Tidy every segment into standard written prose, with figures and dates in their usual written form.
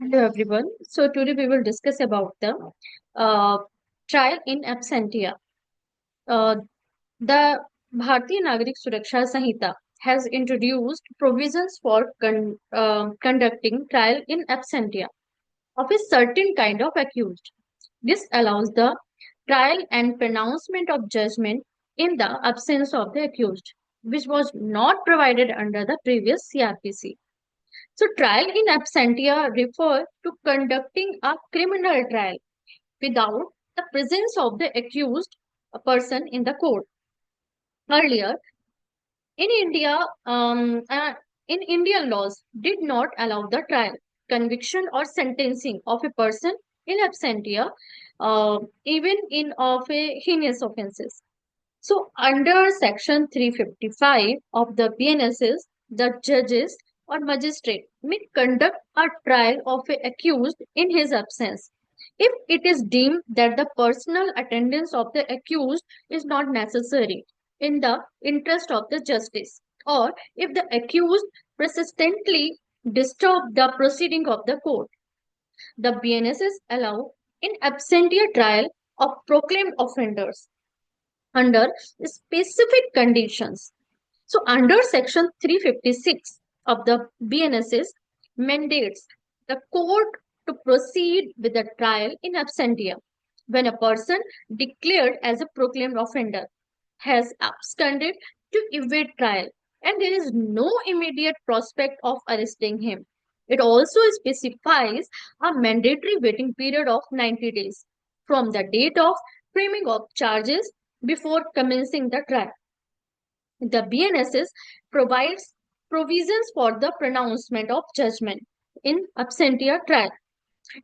Hello everyone. So today we will discuss about the uh, trial in absentia. Uh, the Bharatiya Nagarik Suraksha Sanhita has introduced provisions for conducting trial in absentia of a certain kind of accused. This allows the trial and pronouncement of judgment in the absence of the accused, which was not provided under the previous CRPC. So, trial in absentia refer to conducting a criminal trial without the presence of the accused person in the court. Earlier, in India, in Indian laws did not allow the trial, conviction, or sentencing of a person in absentia, even in of a heinous offences. So, under Section 355 of the BNSS, the judges or magistrate may conduct a trial of a accused in his absence if it is deemed that the personal attendance of the accused is not necessary in the interest of the justice, or if the accused persistently disturb the proceeding of the court. The BNSS allow in absentia trial of proclaimed offenders under specific conditions. So, under Section 356 of the BNSS mandates the court to proceed with the trial in absentia when a person declared as a proclaimed offender has absconded to evade trial and there is no immediate prospect of arresting him. It also specifies a mandatory waiting period of 90 days from the date of framing of charges before commencing the trial. The BNSS provides provisions for the pronouncement of judgment in absentia trial.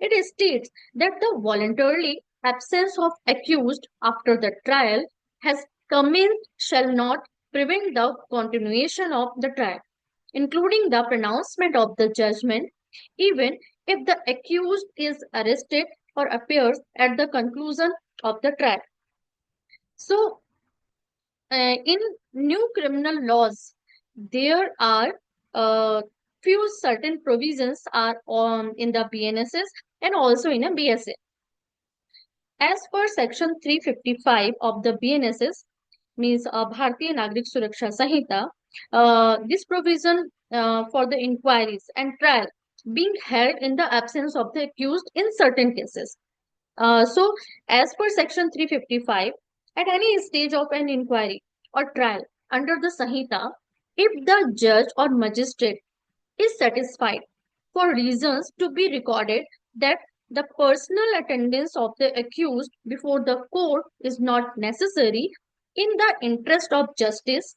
It states that the voluntarily absence of accused after the trial has commenced shall not prevent the continuation of the trial, including the pronouncement of the judgment, even if the accused is arrested or appears at the conclusion of the trial. So, in new criminal laws, there are few certain provisions are on in the BNSS and also in a BSA. As per Section 355 of the BNSS, means Bharatiya Nagrik Suraksha Sanhita, this provision for the inquiries and trial being held in the absence of the accused in certain cases. So, as per Section 355, at any stage of an inquiry or trial under the Sanhita, if the judge or magistrate is satisfied for reasons to be recorded that the personal attendance of the accused before the court is not necessary in the interest of justice,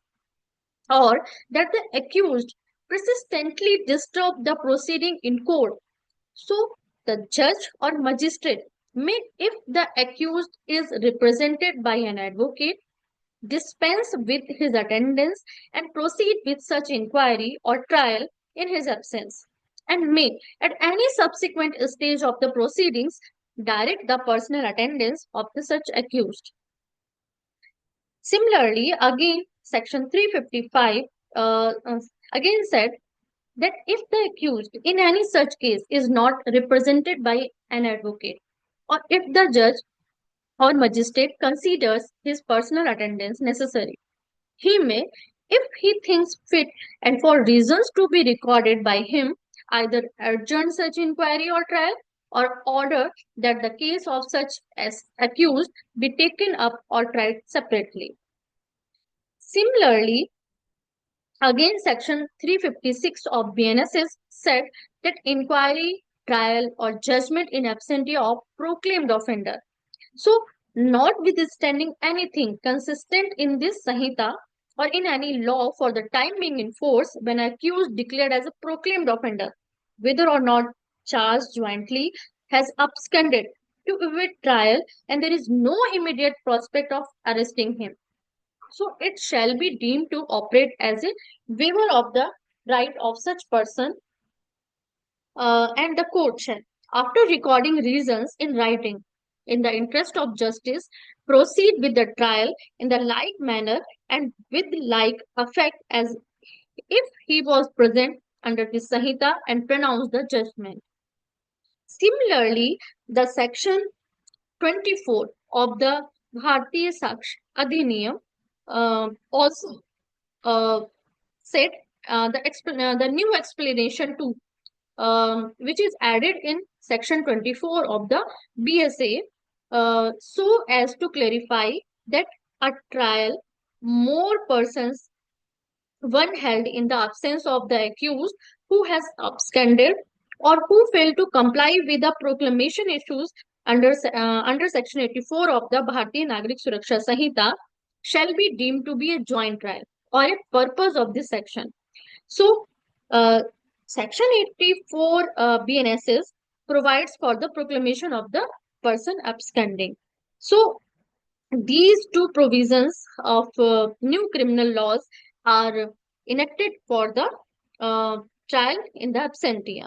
or that the accused persistently disturb the proceeding in court, so the judge or magistrate may, if the accused is represented by an advocate, dispense with his attendance and proceed with such inquiry or trial in his absence, and may, at any subsequent stage of the proceedings, direct the personal attendance of the such accused. Similarly, again, Section 355 again said that if the accused in any such case is not represented by an advocate, or if the judge or magistrate considers his personal attendance necessary, he may, if he thinks fit and for reasons to be recorded by him, either adjourn such inquiry or trial or order that the case of such as accused be taken up or tried separately. Similarly, again, Section 356 of BNSS said that inquiry, trial, or judgment in absentia of proclaimed offender. So, notwithstanding anything consistent in this Sanhita or in any law for the time being in force when accused declared as a proclaimed offender, whether or not charged jointly, has absconded to evade trial and there is no immediate prospect of arresting him, so it shall be deemed to operate as a waiver of the right of such person, and the court shall, after recording reasons in writing, in the interest of justice, proceed with the trial in the like manner and with like effect as if he was present under the Sanhita and pronounced the judgment. Similarly, the section 24 of the Bharatiya Saksh Adhiniyam also uh, said the new explanation too, which is added in section 24 of the BSA, so as to clarify that a trial more persons one held in the absence of the accused who has absconded or who failed to comply with the proclamation issues under section 84 of the Bharatiya Nagrik Suraksha Sanhita shall be deemed to be a joint trial or a purpose of this section. So, section 84 BNSS provides for the proclamation of the person absconding. So, these two provisions of new criminal laws are enacted for the trial in the absentia.